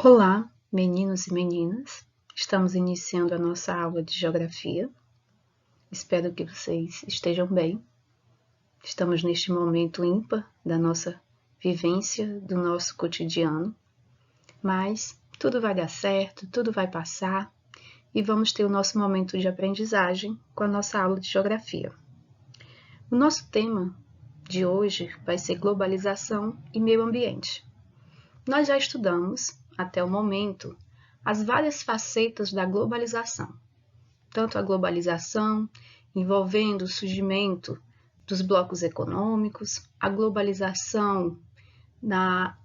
Olá, meninos e meninas. Estamos iniciando a nossa aula de Geografia. Espero que vocês estejam bem. Estamos neste momento ímpar da nossa vivência, do nosso cotidiano, mas tudo vai dar certo, tudo vai passar e vamos ter o nosso momento de aprendizagem com a nossa aula de Geografia. O nosso tema de hoje vai ser globalização e meio ambiente. Nós já estudamos, até o momento, as várias facetas da globalização, tanto a globalização envolvendo o surgimento dos blocos econômicos, a globalização na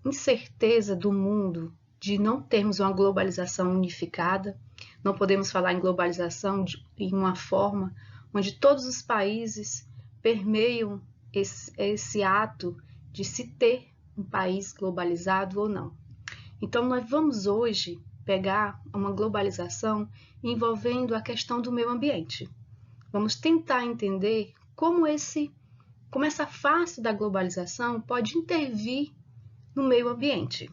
incerteza do mundo de não termos uma globalização unificada, não podemos falar em globalização em uma forma onde todos os países permeiam esse ato de se ter um país globalizado ou não. Então, nós vamos hoje pegar uma globalização envolvendo a questão do meio ambiente. Vamos tentar entender como essa face da globalização pode intervir no meio ambiente.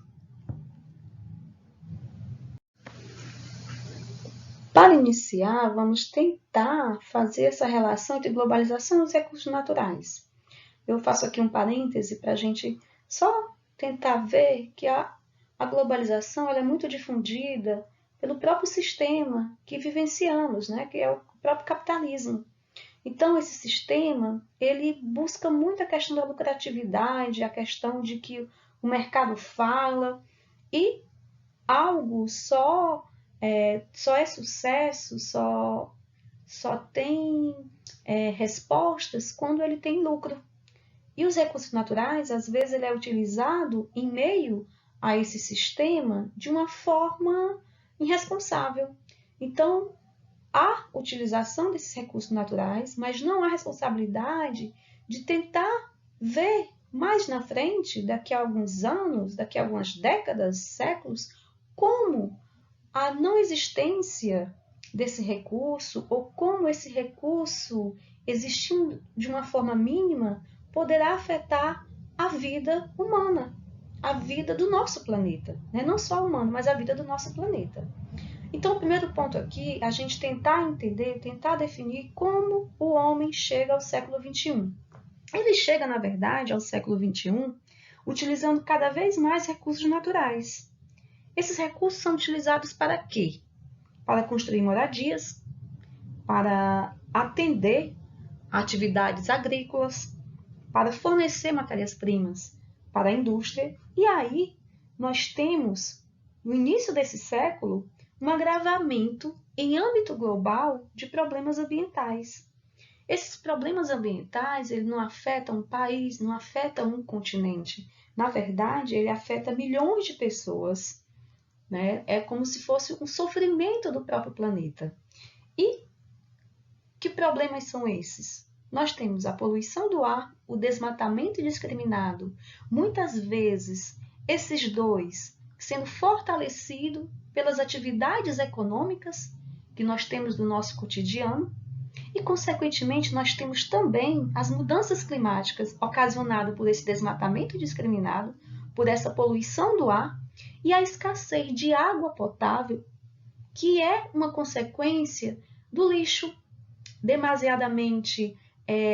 Para iniciar, vamos tentar fazer essa relação entre globalização e os recursos naturais. Eu faço aqui um parêntese para a gente só tentar ver que a globalização ela é muito difundida pelo próprio sistema que vivenciamos, né? Que é o próprio capitalismo. Então, esse sistema, ele busca muito a questão da lucratividade, a questão de que o mercado fala, e algo só é sucesso, só tem respostas quando ele tem lucro. E os recursos naturais, às vezes, ele é utilizado em meio a esse sistema de uma forma irresponsável. Então, há utilização desses recursos naturais, mas não há responsabilidade de tentar ver mais na frente, daqui a alguns anos, daqui a algumas décadas, séculos, como a não existência desse recurso ou como esse recurso, existindo de uma forma mínima, poderá afetar a vida humana, a vida do nosso planeta, né? Não só humana, mas a vida do nosso planeta. Então, o primeiro ponto aqui é a gente tentar entender, tentar definir como o homem chega ao século XXI. Ele chega, na verdade, ao século XXI utilizando cada vez mais recursos naturais. Esses recursos são utilizados para quê? Para construir moradias, para atender atividades agrícolas, para fornecer matérias-primas para a indústria. E aí nós temos, no início desse século, um agravamento em âmbito global de problemas ambientais. Esses problemas ambientais, ele não afetam um país, não afetam um continente. Na verdade, ele afeta milhões de pessoas, né? É como se fosse um sofrimento do próprio planeta. E que problemas são esses? Nós temos a poluição do ar, o desmatamento indiscriminado, muitas vezes esses dois sendo fortalecidos pelas atividades econômicas que nós temos no nosso cotidiano e, consequentemente, nós temos também as mudanças climáticas ocasionadas por esse desmatamento indiscriminado, por essa poluição do ar e a escassez de água potável, que é uma consequência do lixo demasiadamente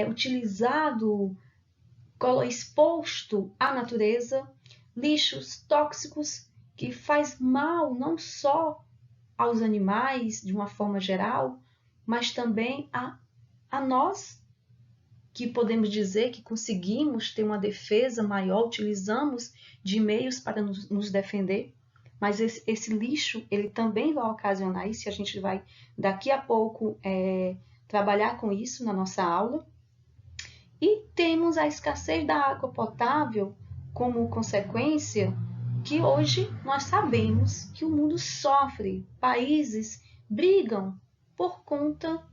utilizado, exposto à natureza, lixos tóxicos que faz mal não só aos animais de uma forma geral, mas também a nós, que podemos dizer que conseguimos ter uma defesa maior, utilizamos de meios para nos defender, mas esse lixo ele também vai ocasionar isso, e a gente vai daqui a pouco trabalhar com isso na nossa aula. E temos a escassez da água potável como consequência que hoje nós sabemos que o mundo sofre, países brigam por conta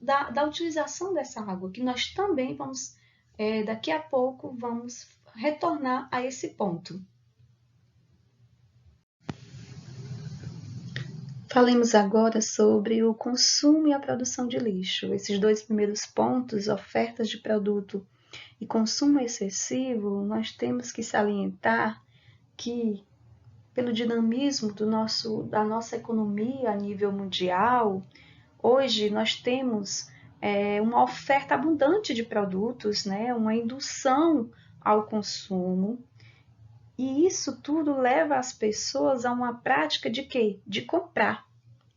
da utilização dessa água, que nós também vamos, daqui a pouco, vamos retornar a esse ponto. Falemos agora sobre o consumo e a produção de lixo. Esses dois primeiros pontos, ofertas de produto e consumo excessivo, nós temos que salientar que, pelo dinamismo da nossa economia a nível mundial, hoje nós temos uma oferta abundante de produtos, né? Uma indução ao consumo, e isso tudo leva as pessoas a uma prática de quê? De comprar.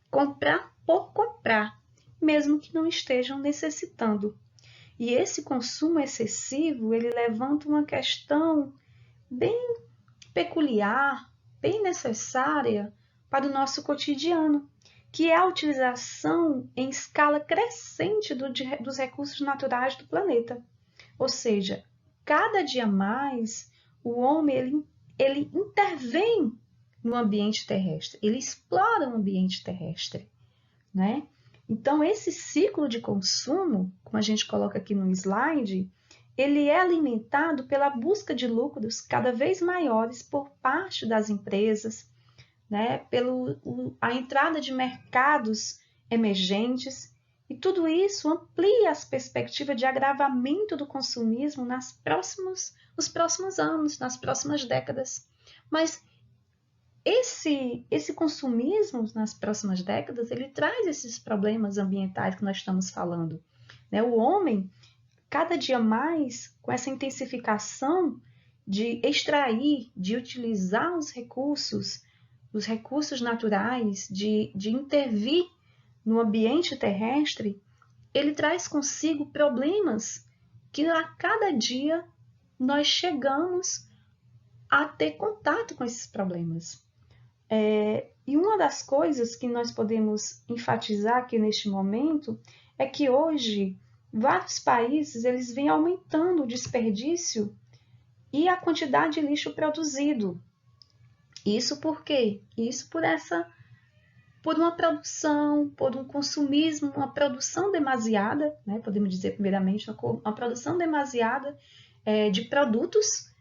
Comprar por comprar, mesmo que não estejam necessitando. E esse consumo excessivo, ele levanta uma questão bem peculiar, bem necessária para o nosso cotidiano, que é a utilização em escala crescente dos recursos naturais do planeta. Ou seja, cada dia mais o homem ele intervém no ambiente terrestre, ele explora o ambiente terrestre, né? Então, esse ciclo de consumo, como a gente coloca aqui no slide, ele é alimentado pela busca de lucros cada vez maiores por parte das empresas, né? A entrada de mercados emergentes, e tudo isso amplia as perspectivas de agravamento do consumismo nos próximos anos, nas próximas décadas. Mas esse consumismo nas próximas décadas, ele traz esses problemas ambientais que nós estamos falando, né? O homem, cada dia mais, com essa intensificação de extrair, de utilizar os recursos naturais, de intervir no ambiente terrestre, ele traz consigo problemas que a cada dia nós chegamos a ter contato com esses problemas. E uma das coisas que nós podemos enfatizar aqui neste momento é que hoje vários países eles vêm aumentando o desperdício e a quantidade de lixo produzido. Isso por quê? Isso por uma produção, por um consumismo, uma produção demasiada, né? Podemos dizer primeiramente uma produção demasiada de produtos,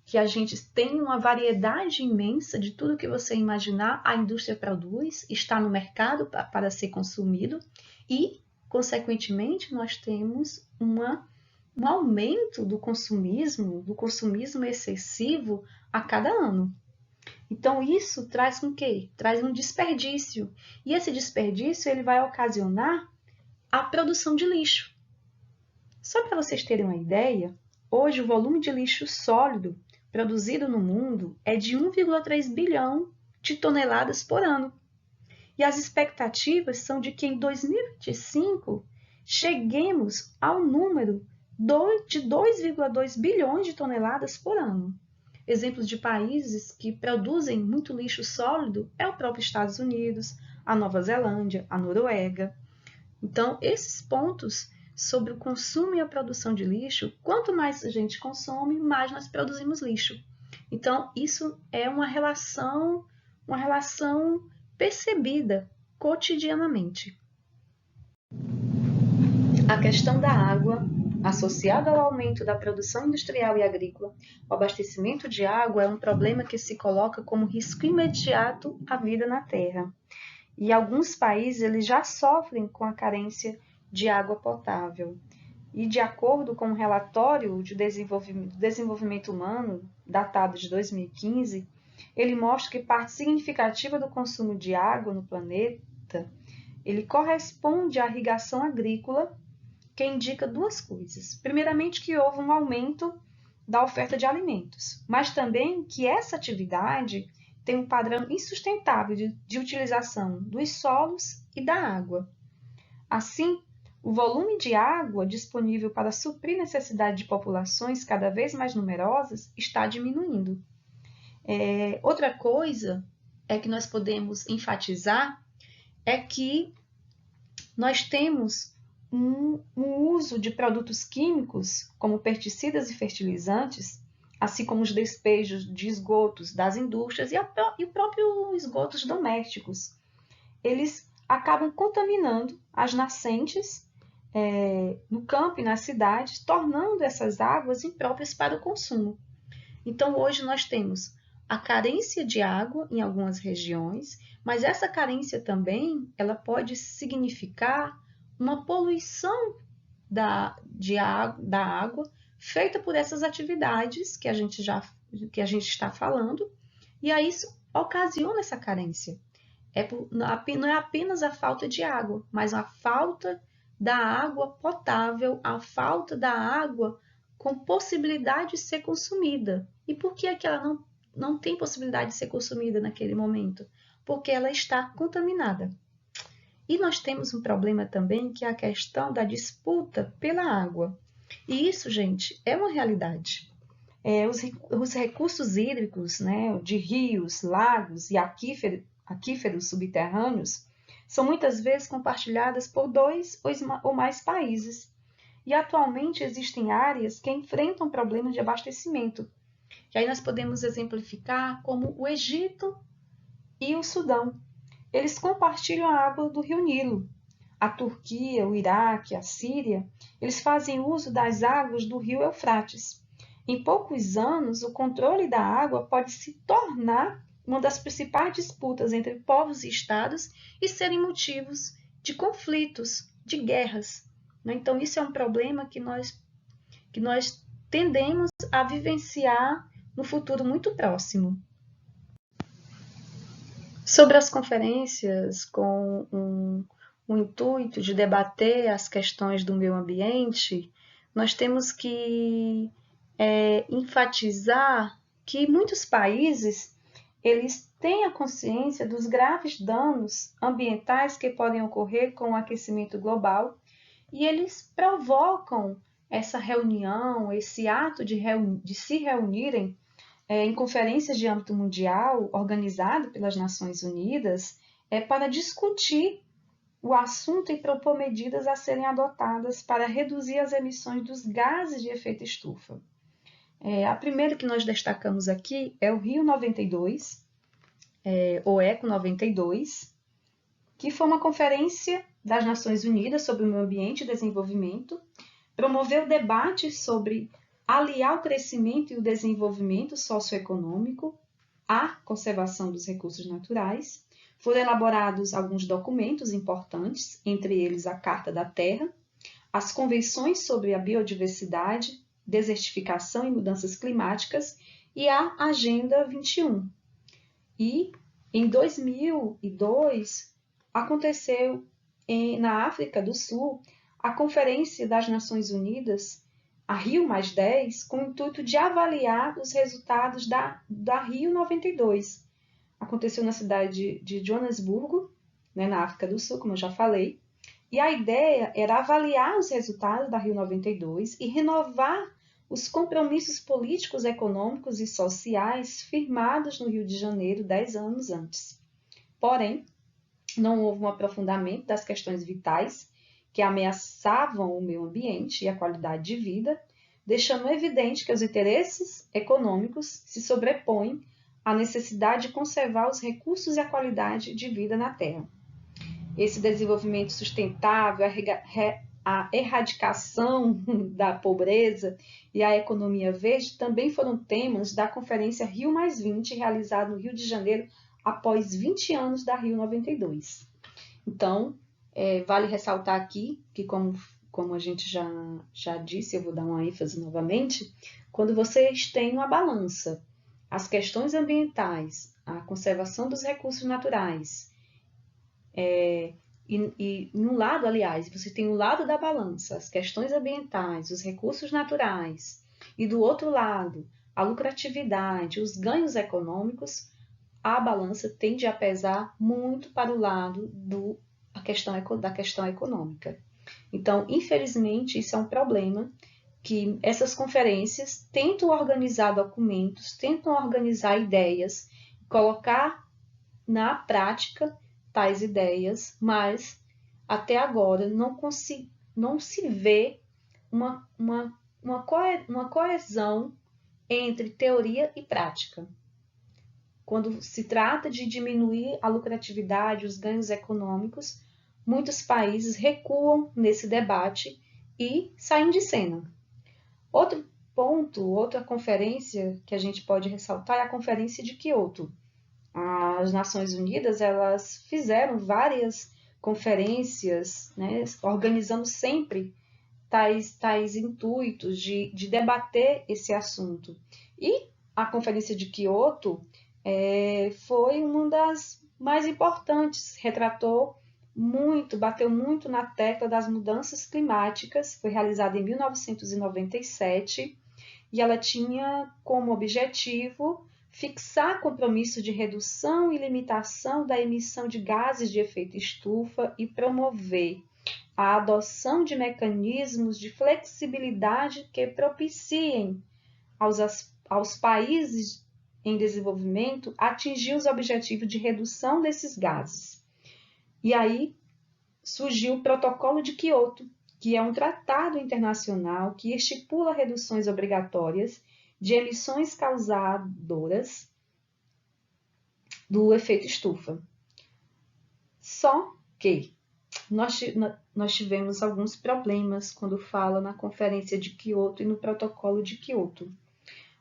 que a gente tem uma variedade imensa de tudo que você imaginar, a indústria produz, está no mercado para ser consumido e, consequentemente, nós temos um aumento do consumismo excessivo a cada ano. Então, isso traz com quê? Traz um desperdício. E esse desperdício ele vai ocasionar a produção de lixo. Só para vocês terem uma ideia, hoje o volume de lixo sólido produzido no mundo é de 1,3 bilhão de toneladas por ano. E as expectativas são de que em 2025 cheguemos ao número de 2,2 bilhões de toneladas por ano. Exemplos de países que produzem muito lixo sólido é o próprio Estados Unidos, a Nova Zelândia, a Noruega. Então, esses pontos sobre o consumo e a produção de lixo, quanto mais a gente consome, mais nós produzimos lixo. Então, isso é uma relação percebida cotidianamente. A questão da água, associada ao aumento da produção industrial e agrícola, o abastecimento de água é um problema que se coloca como risco imediato à vida na Terra. E alguns países eles já sofrem com a carência de água potável. E de acordo com um relatório de desenvolvimento humano, datado de 2015, ele mostra que parte significativa do consumo de água no planeta, ele corresponde à irrigação agrícola, que indica duas coisas. Primeiramente, que houve um aumento da oferta de alimentos, mas também que essa atividade tem um padrão insustentável de utilização dos solos e da água. Assim, o volume de água disponível para suprir necessidade de populações cada vez mais numerosas está diminuindo. Outra coisa que nós podemos enfatizar é que nós temos um uso de produtos químicos, como pesticidas e fertilizantes, assim como os despejos de esgotos das indústrias e o próprio esgotos domésticos. Eles acabam contaminando as nascentes no campo e nas cidades, tornando essas águas impróprias para o consumo. Então, hoje nós temos a carência de água em algumas regiões, mas essa carência também ela pode significar uma poluição da água, feita por essas atividades que a gente está falando, e aí isso ocasiona essa carência. Não é apenas a falta de água, mas a falta da água potável, a falta da água com possibilidade de ser consumida. E por que é que ela não tem possibilidade de ser consumida naquele momento? Porque ela está contaminada. E nós temos um problema também, que é a questão da disputa pela água. E isso, gente, é uma realidade. Os recursos hídricos, né, de rios, lagos e aquíferos subterrâneos são muitas vezes compartilhadas por 2 ou mais países. E atualmente existem áreas que enfrentam problemas de abastecimento. E aí nós podemos exemplificar como o Egito e o Sudão. Eles compartilham a água do rio Nilo. A Turquia, o Iraque, a Síria, eles fazem uso das águas do rio Eufrates. Em poucos anos, o controle da água pode se tornar uma das principais disputas entre povos e estados e serem motivos de conflitos, de guerras. Então, isso é um problema que nós tendemos a vivenciar no futuro muito próximo. Sobre as conferências com o intuito de debater as questões do meio ambiente, nós temos que enfatizar que muitos países eles têm a consciência dos graves danos ambientais que podem ocorrer com o aquecimento global e eles provocam essa reunião, esse ato de se reunirem em conferências de âmbito mundial organizado pelas Nações Unidas para discutir o assunto e propor medidas a serem adotadas para reduzir as emissões dos gases de efeito estufa. A primeira que nós destacamos aqui é o Rio 92, ou ECO 92, que foi uma conferência das Nações Unidas sobre o meio ambiente e desenvolvimento, promoveu debate sobre aliar o crescimento e o desenvolvimento socioeconômico à conservação dos recursos naturais. Foram elaborados alguns documentos importantes, entre eles a Carta da Terra, as Convenções sobre a Biodiversidade, Desertificação e Mudanças Climáticas e a Agenda 21. E em 2002 aconteceu na África do Sul a Conferência das Nações Unidas, a Rio+10, com o intuito de avaliar os resultados da Rio 92. Aconteceu na cidade de Joanesburgo, na África do Sul, como eu já falei, e a ideia era avaliar os resultados da Rio 92 e renovar os compromissos políticos, econômicos e sociais firmados no Rio de Janeiro 10 anos antes. Porém, não houve um aprofundamento das questões vitais que ameaçavam o meio ambiente e a qualidade de vida, deixando evidente que os interesses econômicos se sobrepõem à necessidade de conservar os recursos e a qualidade de vida na Terra. Esse desenvolvimento sustentável, a erradicação da pobreza e a economia verde também foram temas da Conferência Rio+20, realizada no Rio de Janeiro após 20 anos da Rio 92. Então, vale ressaltar aqui que, como a gente já disse, eu vou dar uma ênfase novamente, quando vocês têm uma balança, as questões ambientais, a conservação dos recursos naturais, e no lado, aliás, você tem o lado da balança, as questões ambientais, os recursos naturais, e do outro lado, a lucratividade, os ganhos econômicos, a balança tende a pesar muito para o lado da questão econômica. Então, infelizmente, isso é um problema que essas conferências tentam organizar documentos, tentam organizar ideias, colocar na prática tais ideias, mas até agora não se vê uma coesão entre teoria e prática. Quando se trata de diminuir a lucratividade, os ganhos econômicos, muitos países recuam nesse debate e saem de cena. Outro ponto, outra conferência que a gente pode ressaltar é a Conferência de Kyoto. As Nações Unidas elas fizeram várias conferências, organizando sempre tais intuitos de debater esse assunto. E a Conferência de Quioto foi uma das mais importantes, retratou muito, bateu muito na tecla das mudanças climáticas, foi realizada em 1997 e ela tinha como objetivo fixar compromisso de redução e limitação da emissão de gases de efeito estufa e promover a adoção de mecanismos de flexibilidade que propiciem aos países em desenvolvimento atingir os objetivos de redução desses gases. E aí surgiu o Protocolo de Quioto, que é um tratado internacional que estipula reduções obrigatórias de emissões causadoras do efeito estufa. Só que nós tivemos alguns problemas quando fala na Conferência de Quioto e no Protocolo de Quioto.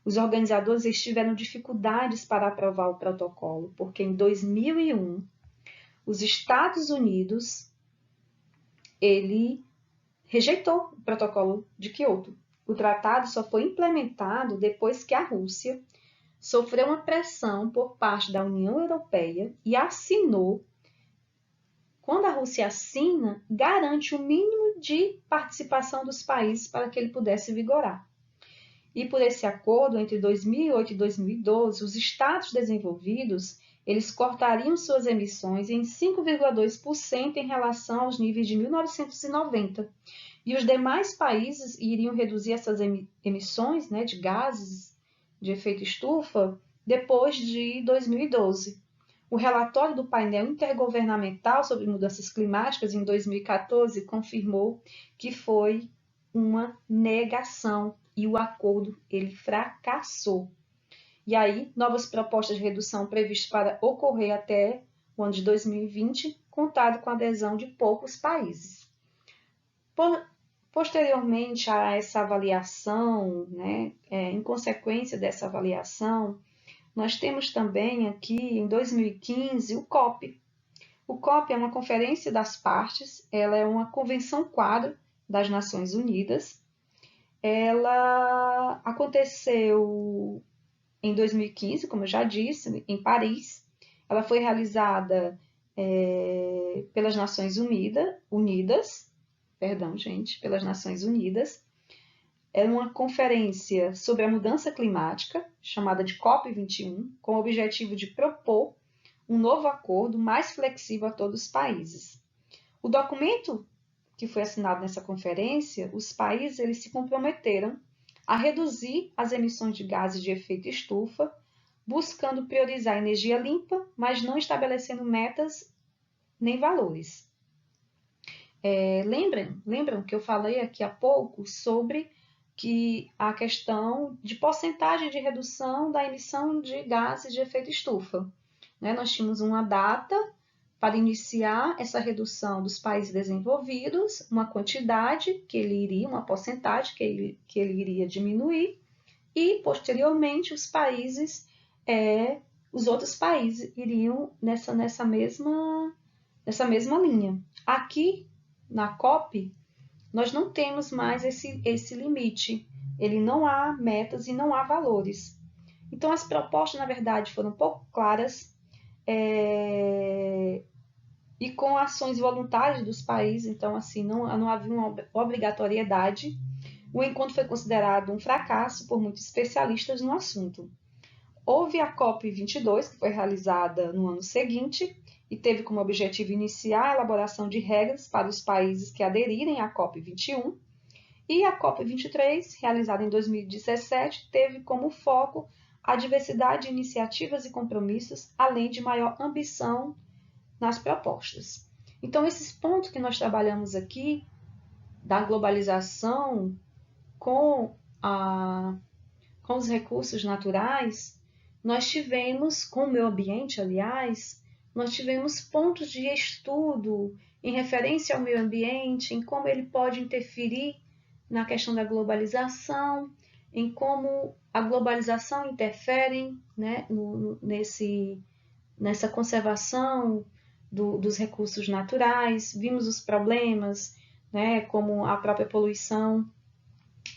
Os organizadores tiveram dificuldades para aprovar o protocolo, porque em 2001, os Estados Unidos ele rejeitou o Protocolo de Quioto. O tratado só foi implementado depois que a Rússia sofreu uma pressão por parte da União Europeia e assinou. Quando a Rússia assina, garante o mínimo de participação dos países para que ele pudesse vigorar. E por esse acordo, entre 2008 e 2012, os estados desenvolvidos eles cortariam suas emissões em 5,2% em relação aos níveis de 1990. E os demais países iriam reduzir essas emissões de gases de efeito estufa depois de 2012. O relatório do painel intergovernamental sobre mudanças climáticas em 2014 confirmou que foi uma negação e o acordo ele fracassou. E aí, novas propostas de redução previstas para ocorrer até o ano de 2020, contado com a adesão de poucos países. Posteriormente a essa avaliação, em consequência dessa avaliação, nós temos também aqui, em 2015, o COP. O COP é uma conferência das partes, ela é uma convenção quadro das Nações Unidas. Ela aconteceu em 2015, como eu já disse, em Paris. Ela foi realizada pelas Nações Unidas. É uma conferência sobre a mudança climática, chamada de COP21, com o objetivo de propor um novo acordo mais flexível a todos os países. O documento que foi assinado nessa conferência, os países eles se comprometeram a reduzir as emissões de gases de efeito estufa, buscando priorizar a energia limpa, mas não estabelecendo metas nem valores. Lembram que eu falei aqui há pouco sobre que a questão de porcentagem de redução da emissão de gases de efeito estufa. Nós tínhamos uma data para iniciar essa redução dos países desenvolvidos, uma quantidade que ele iria, uma porcentagem que ele iria diminuir, e posteriormente os outros países iriam nessa mesma linha. Aqui na COP, nós não temos mais esse limite, ele não há metas e não há valores. Então, as propostas, na verdade, foram um pouco claras, e com ações voluntárias dos países, então, assim, não havia uma obrigatoriedade. O encontro foi considerado um fracasso por muitos especialistas no assunto. Houve a COP22, que foi realizada no ano seguinte, e teve como objetivo iniciar a elaboração de regras para os países que aderirem à COP21, e a COP23, realizada em 2017, teve como foco a diversidade de iniciativas e compromissos, além de maior ambição nas propostas. Então, esses pontos que nós trabalhamos aqui, da globalização com os recursos naturais, nós tivemos, com o meio ambiente, aliás, nós tivemos pontos de estudo em referência ao meio ambiente, em como ele pode interferir na questão da globalização, em como a globalização interfere nessa conservação dos recursos naturais. Vimos os problemas né, como a própria poluição,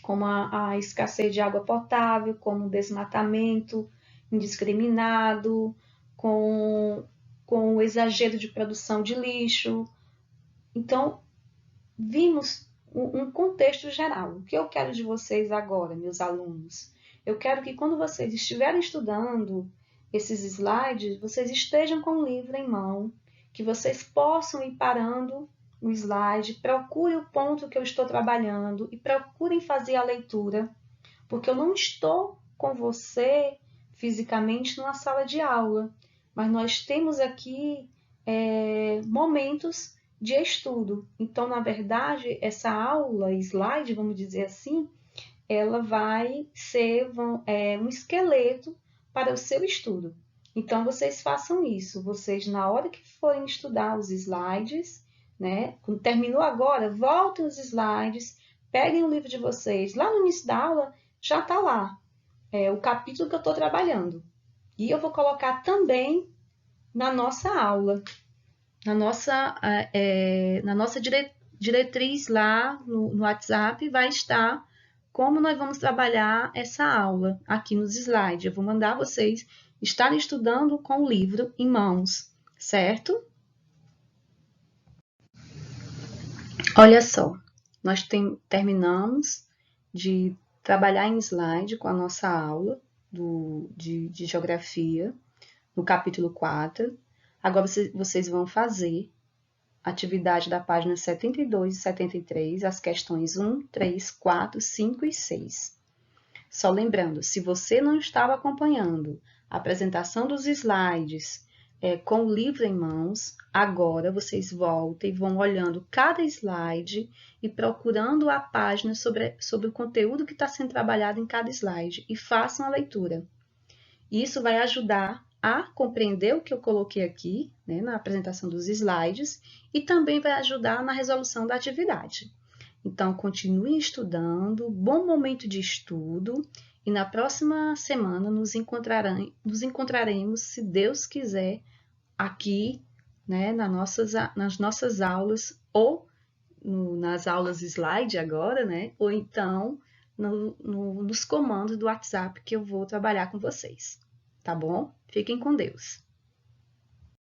como a escassez de água potável, como o desmatamento indiscriminado, com o exagero de produção de lixo. Então, vimos um contexto geral. O que eu quero de vocês agora, meus alunos? Eu quero que quando vocês estiverem estudando esses slides, vocês estejam com o livro em mão, que vocês possam ir parando o slide, procurem o ponto que eu estou trabalhando e procurem fazer a leitura, porque eu não estou com você fisicamente numa sala de aula, mas nós temos aqui momentos de estudo. Então, na verdade, essa aula, slide, vamos dizer assim, ela vai ser um esqueleto para o seu estudo. Então, vocês façam isso. Vocês, na hora que forem estudar os slides, né? Quando terminou agora, voltem os slides, peguem o livro de vocês. Lá no início da aula, já está lá o capítulo que eu estou trabalhando. E eu vou colocar também na nossa aula, na nossa diretriz lá no WhatsApp vai estar como nós vamos trabalhar essa aula aqui nos slides. Eu vou mandar vocês estarem estudando com o livro em mãos, certo? Olha só, nós terminamos de trabalhar em slide com a nossa aula de geografia, no capítulo 4. Agora vocês vão fazer atividade da página 72 e 73, as questões 1, 3, 4, 5 e 6. Só lembrando, se você não estava acompanhando a apresentação dos slides com o livro em mãos, agora vocês voltem e vão olhando cada slide e procurando a página sobre o conteúdo que está sendo trabalhado em cada slide e façam a leitura. Isso vai ajudar a compreender o que eu coloquei aqui, né, na apresentação dos slides, e também vai ajudar na resolução da atividade. Então, continuem estudando, bom momento de estudo, e na próxima semana nos encontraremos, se Deus quiser, aqui, né, nas nossas aulas, ou nas aulas slide agora, né, ou então nos comandos do WhatsApp que eu vou trabalhar com vocês. Tá bom? Fiquem com Deus.